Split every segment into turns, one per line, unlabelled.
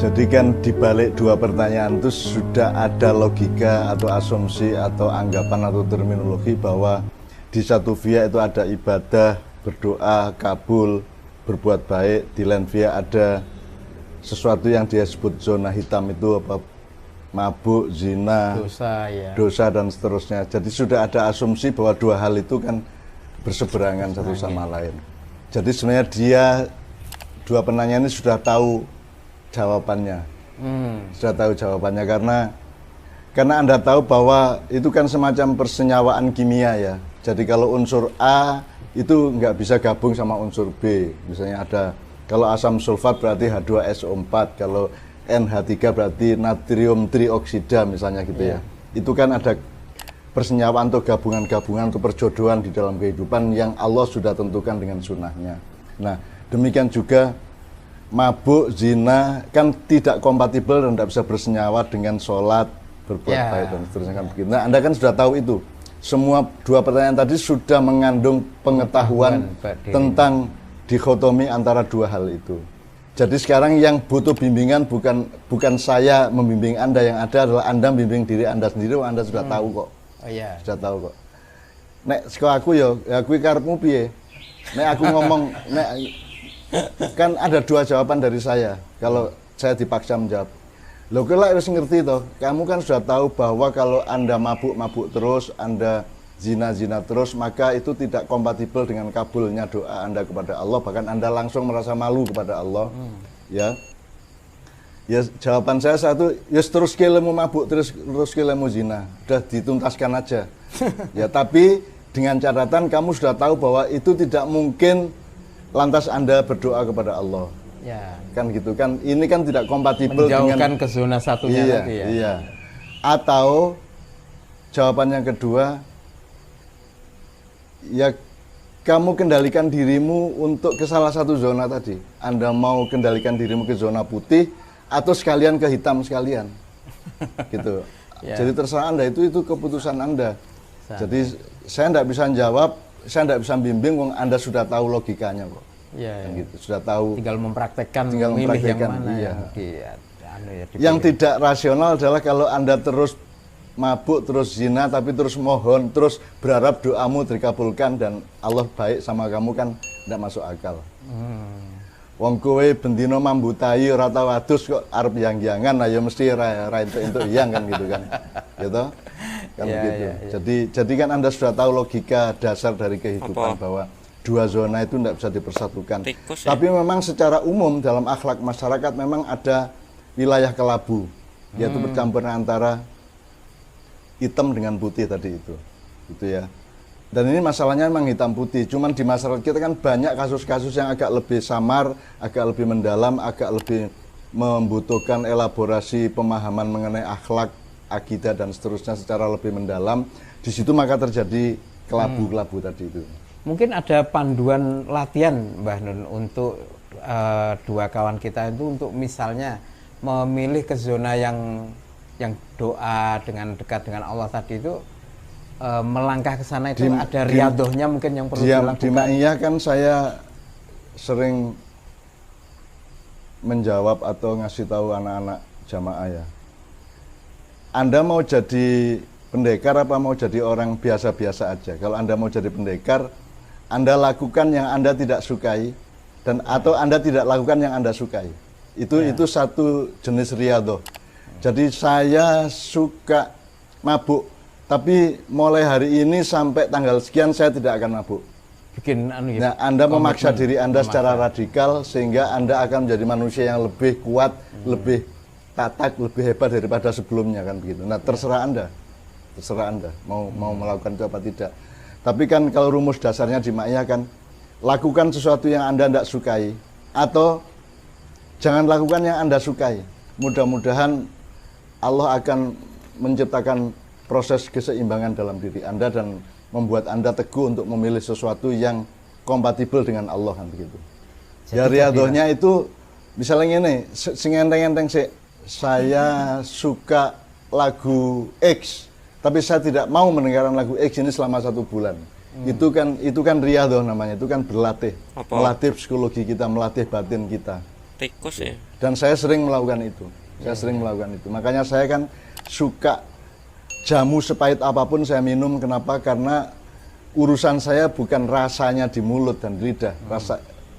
Jadi kan di balik dua pertanyaan itu sudah ada logika atau asumsi atau anggapan atau terminologi bahwa di satu via itu ada ibadah, berdoa, kabul, berbuat baik. Di lain via ada sesuatu yang dia sebut zona hitam itu apa, mabuk, zina, dosa dan seterusnya. Jadi sudah ada asumsi bahwa dua hal itu kan berseberangan satu sama lain. Jadi sebenarnya dia dua penanya ini sudah tahu jawabannya, sudah tahu jawabannya karena Anda tahu bahwa itu kan semacam persenyawaan kimia ya. Jadi kalau unsur A itu nggak bisa gabung sama unsur B. Misalnya ada, kalau asam sulfat berarti H2SO4, kalau NH3 berarti natrium trioksida misalnya gitu ya. Itu kan ada persenyawaan atau gabungan-gabungan atau perjodohan di dalam kehidupan yang Allah sudah tentukan dengan sunnahnya. Nah, demikian juga mabuk, zina kan tidak kompatibel dan tidak bisa bersenyawa dengan sholat, berbuat baik dan seterusnya kan begitu. Nah, Anda kan sudah tahu itu. Semua dua pertanyaan tadi sudah mengandung pengetahuan tentang dikotomi antara dua hal itu. Jadi sekarang yang butuh bimbingan bukan saya membimbing Anda, yang ada adalah Anda membimbing diri Anda sendiri. Anda sudah tahu kok. Sudah tahu kok. Nek saka aku ya kuwi karepmu piye? Nek aku ngomong kan ada dua jawaban dari saya kalau saya dipaksa menjawab. Loh, kalau harus ngerti toh, kamu kan sudah tahu bahwa kalau Anda mabuk terus, Anda zina terus, maka itu tidak kompatibel dengan kabulnya doa Anda kepada Allah, bahkan Anda langsung merasa malu kepada Allah. Ya, jawaban saya satu, ya terus kelemu mabuk, terus kelemu zina, udah dituntaskan aja. Ya, tapi dengan catatan kamu sudah tahu bahwa itu tidak mungkin lantas Anda berdoa kepada Allah, kan gitu kan? Ini kan tidak kompatibel
menjauhkan ke zona satunya lagi ya.
Iya. Atau jawaban yang kedua, ya kamu kendalikan dirimu untuk ke salah satu zona tadi. Anda mau kendalikan dirimu ke zona putih atau sekalian ke hitam sekalian, gitu. Jadi terserah Anda, itu keputusan Anda. Jadi saya tidak bisa jawab. Saya tidak bisa bimbing, wong Anda sudah tahu logikanya kok. Gitu. Sudah tahu.
Tinggal mempraktekkan yang mana
yang tidak rasional adalah kalau Anda terus mabuk, terus zina, tapi terus mohon, terus berharap doamu dikabulkan dan Allah baik sama kamu, kan tidak masuk akal. Wong kowe bendino mambutai ora tau adus kok arep yang-yangan, ayo mesti ra entuk yang kan gitu kan. Gitu. Kan begitu. Jadi kan Anda sudah tahu logika dasar dari kehidupan bahwa dua zona itu tidak bisa dipersatukan. Tapi memang secara umum dalam akhlak masyarakat memang ada wilayah kelabu, yaitu bercampur antara hitam dengan putih tadi itu ya. Dan ini masalahnya memang hitam putih. Cuman di masyarakat kita kan banyak kasus-kasus yang agak lebih samar, agak lebih mendalam, agak lebih membutuhkan elaborasi pemahaman mengenai akhlak, akidah dan seterusnya secara lebih mendalam. Di situ maka terjadi kelabu-kelabu tadi itu.
Mungkin ada panduan latihan Mbah Nun untuk dua kawan kita itu untuk misalnya memilih ke zona yang doa dengan dekat dengan Allah tadi itu, melangkah ke sana itu ada riadohnya mungkin yang perlu dilakukan.
Di Ma'iyah kan saya sering menjawab atau ngasih tahu anak-anak jamaah ya. Anda mau jadi pendekar apa mau jadi orang biasa-biasa aja? Kalau Anda mau jadi pendekar, Anda lakukan yang Anda tidak sukai atau Anda tidak lakukan yang Anda sukai. Itu satu jenis riadoh. Jadi saya suka mabuk, tapi mulai hari ini sampai tanggal sekian saya tidak akan mabuk. Nah, Anda memaksa diri Anda secara radikal sehingga Anda akan menjadi manusia yang lebih kuat, lebih tatak, lebih hebat daripada sebelumnya kan begitu. Nah, terserah Anda mau melakukan itu apa tidak. Tapi kan kalau rumus dasarnya di Ma'iyah kan, lakukan sesuatu yang Anda tidak sukai atau jangan lakukan yang Anda sukai. Mudah-mudahan Allah akan menciptakan proses keseimbangan dalam diri Anda dan membuat Anda teguh untuk memilih sesuatu yang kompatibel dengan Allah kan begitu. Ya riadohnya itu misalnya ini, sing enteng-enteng sih, saya suka lagu X, tapi saya tidak mau mendengarkan lagu X ini selama 1 bulan. Itu kan riadoh namanya, itu kan berlatih, melatih psikologi kita, melatih batin kita.
Tikus ya.
Dan saya sering melakukan itu. Makanya saya kan suka jamu sepahit apapun saya minum. Kenapa? Karena urusan saya bukan rasanya di mulut dan lidah.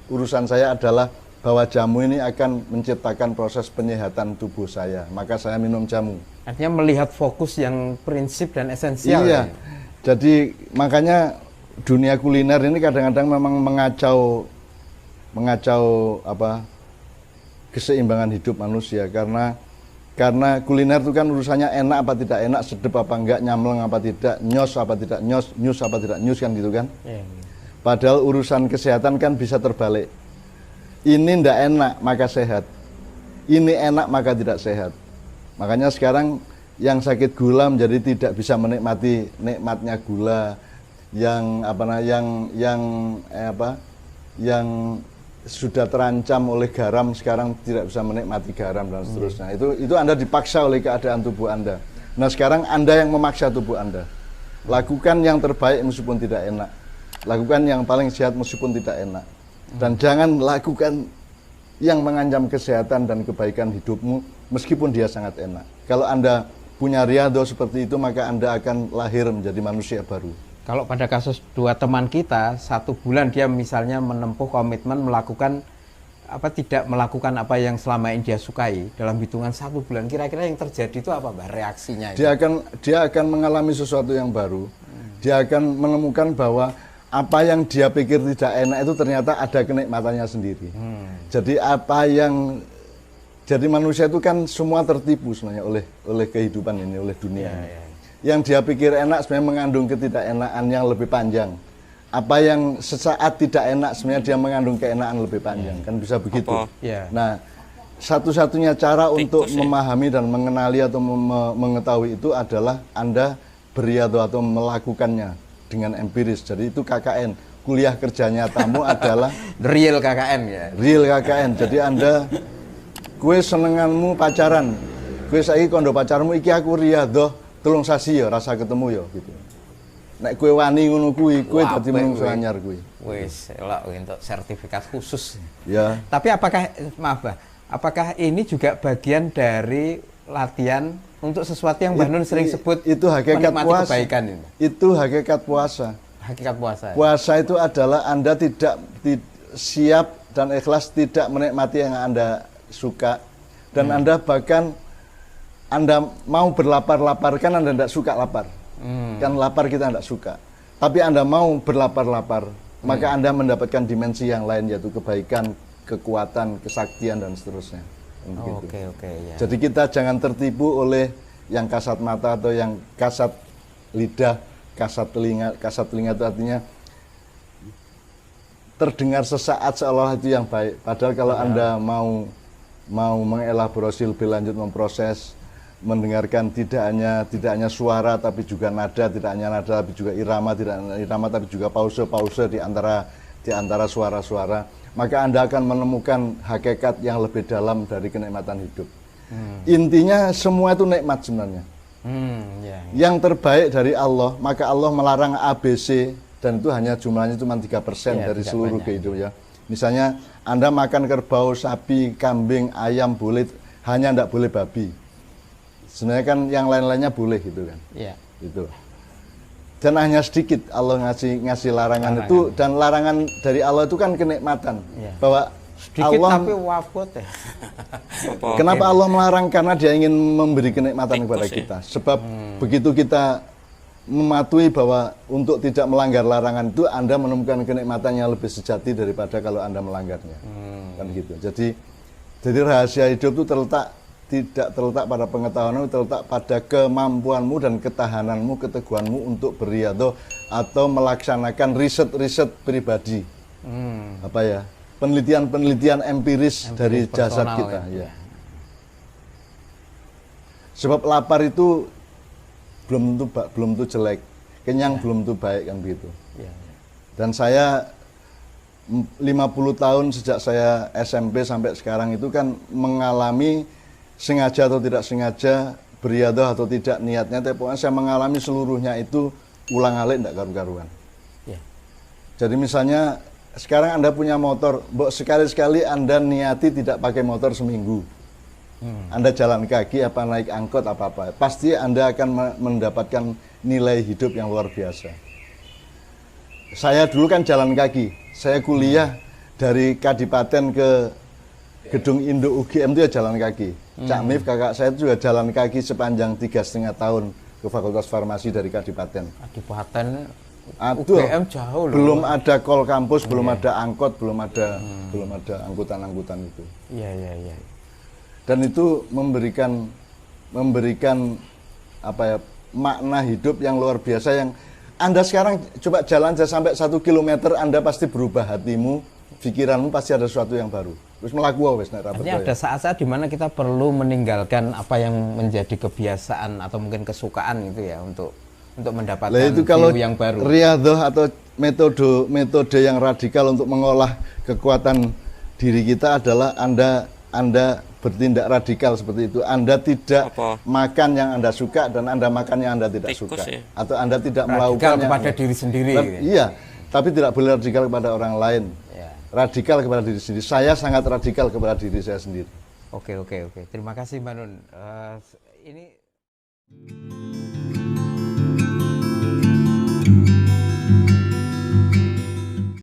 Urusan saya adalah bahwa jamu ini akan menciptakan proses penyehatan tubuh saya. Maka saya minum jamu.
Artinya melihat fokus yang prinsip dan esensial.
Iya. Jadi makanya dunia kuliner ini kadang-kadang memang mengacau keseimbangan hidup manusia, karena kuliner itu kan urusannya enak apa tidak enak, sedep apa enggak, nyamleng apa tidak, nyos apa tidak nyus apa tidak nyus, kan gitu kan. Padahal urusan kesehatan kan bisa terbalik. Ini ndak enak maka sehat, ini enak maka tidak sehat. Makanya sekarang yang sakit gula menjadi tidak bisa menikmati nikmatnya gula, yang sudah terancam oleh garam sekarang tidak bisa menikmati garam dan seterusnya. Itu Anda dipaksa oleh keadaan tubuh Anda. Nah, sekarang Anda yang memaksa tubuh Anda. Lakukan yang terbaik meskipun tidak enak. Lakukan yang paling sehat meskipun tidak enak. Dan jangan lakukan yang mengancam kesehatan dan kebaikan hidupmu meskipun dia sangat enak. Kalau Anda punya riyadhah seperti itu, maka Anda akan lahir menjadi manusia baru.
Kalau pada kasus dua teman kita, 1 bulan dia misalnya menempuh komitmen tidak melakukan apa yang selama ini dia sukai, dalam hitungan 1 bulan, kira-kira yang terjadi itu apa, Mbak, reaksinya itu?
Dia akan mengalami sesuatu yang baru. Dia akan menemukan bahwa apa yang dia pikir tidak enak itu ternyata ada kenikmatannya sendiri. Jadi manusia itu kan semua tertipu sebenarnya oleh kehidupan ini, oleh dunia ini. Yang dia pikir enak sebenarnya mengandung ketidakenaan yang lebih panjang. Apa yang sesaat tidak enak sebenarnya dia mengandung keenaan lebih panjang. Kan bisa begitu. Nah, satu-satunya cara untuk memahami dan mengenali atau mengetahui itu adalah Anda berriyadhah atau melakukannya dengan empiris. Jadi itu KKN, kuliah kerja nyatamu adalah
real KKN ya.
Real KKN. Jadi Anda, kue senenganmu pacaran, kue saiki kondo pacarmu iki aku riyadhah telung sasi ya rasa ketemu ya gitu. Nek kue wani ngono kuwi, kue dadi menungso anyar kuwi.
Wis, elok untuk sertifikat khusus.
Ya.
Tapi apakah ini juga bagian dari latihan untuk sesuatu yang Mbah Nun sering sebut
itu hakikat puasa.
Kebaikan ini.
Itu hakikat puasa.
Hakikat puasa.
Puasa itu adalah Anda tidak siap dan ikhlas tidak menikmati yang Anda suka, dan Anda bahkan Anda mau berlapar-lapar, kan Anda tidak suka lapar. Kan lapar kita tidak suka. Tapi Anda mau berlapar-lapar, maka Anda mendapatkan dimensi yang lain, yaitu kebaikan, kekuatan, kesaktian, dan seterusnya.
Ya.
Jadi kita jangan tertipu oleh yang kasat mata atau yang kasat lidah, kasat telinga. Kasat telinga itu artinya terdengar sesaat seolah itu yang baik. Padahal kalau Anda mau mengelaborasi lebih lanjut, memproses, mendengarkan tidak hanya suara tapi juga nada, tidak hanya nada tapi juga irama, tidak hanya irama tapi juga pause di antara suara-suara, maka Anda akan menemukan hakikat yang lebih dalam dari kenikmatan hidup. Intinya semua itu nikmat sebenarnya. Yang terbaik dari Allah, maka Allah melarang ABC, dan itu hanya jumlahnya cuma 3% dari seluruh kehidupan ya. Misalnya Anda makan kerbau, sapi, kambing, ayam boleh, hanya tidak boleh babi. Sebenarnya kan yang lain-lainnya boleh gitu kan. Itu. Dan hanya sedikit Allah ngasih larangan itu, dan larangan dari Allah itu kan kenikmatan. Bahwa
sedikit
Allah,
tapi wafat ya.
Kenapa Allah melarang? Karena Dia ingin memberi kenikmatan kepada kita. Sebab begitu kita mematuhi bahwa untuk tidak melanggar larangan itu, Anda menemukan kenikmatan yang lebih sejati daripada kalau Anda melanggarnya. Kan gitu. Jadi rahasia hidup itu tidak terletak pada pengetahuanmu, terletak pada kemampuanmu dan ketahananmu, keteguhanmu untuk berriyadhah atau melaksanakan riset-riset pribadi. Penelitian empiris dari jasad kita. Ya. Sebab lapar itu belum tentu jelek, kenyang belum tentu baik, kan begitu. Dan saya 50 tahun sejak saya SMP sampai sekarang itu kan mengalami, sengaja atau tidak sengaja, berriyadhah atau tidak niatnya, tapi pokoknya saya mengalami seluruhnya itu ulang alik tidak karu-karuan. Jadi misalnya sekarang Anda punya motor, sekali-sekali Anda niati tidak pakai motor seminggu. Anda jalan kaki, apa naik angkot, apa-apa. Pasti Anda akan mendapatkan nilai hidup yang luar biasa. Saya dulu kan jalan kaki. Saya kuliah dari Kadipaten ke Gedung Indo UGM itu ya jalan kaki. Cak Mif, kakak saya itu juga jalan kaki sepanjang 3,5 tahun ke Fakultas Farmasi dari Kadipaten.
Kadipaten
Aduh,
UGM jauh loh.
belum ada call kampus, belum ada angkot, belum ada angkutan-angkutan itu.
Iya.
Dan itu memberikan apa ya, makna hidup yang luar biasa yang Anda sekarang coba jalan sampai 1 kilometer, Anda pasti berubah hatimu, pikiranmu pasti ada sesuatu yang baru. Terus melakukan wes nek
Artinya ada saat-saat di mana kita perlu meninggalkan apa yang menjadi kebiasaan atau mungkin kesukaan itu ya untuk mendapatkan
itu kalau
view yang baru.
Riyadhah atau metode yang radikal untuk mengolah kekuatan diri kita adalah Anda bertindak radikal seperti itu. Anda tidak makan yang Anda suka dan Anda makan yang Anda tidak suka. Ya? Atau Anda tidak melakukan
kepada diri sendiri.
Iya, tapi tidak boleh radikal kepada orang lain. Ya. Radikal kepada diri sendiri. Saya sangat radikal kepada diri saya sendiri.
Oke. Terima kasih Mbak Nun. Ini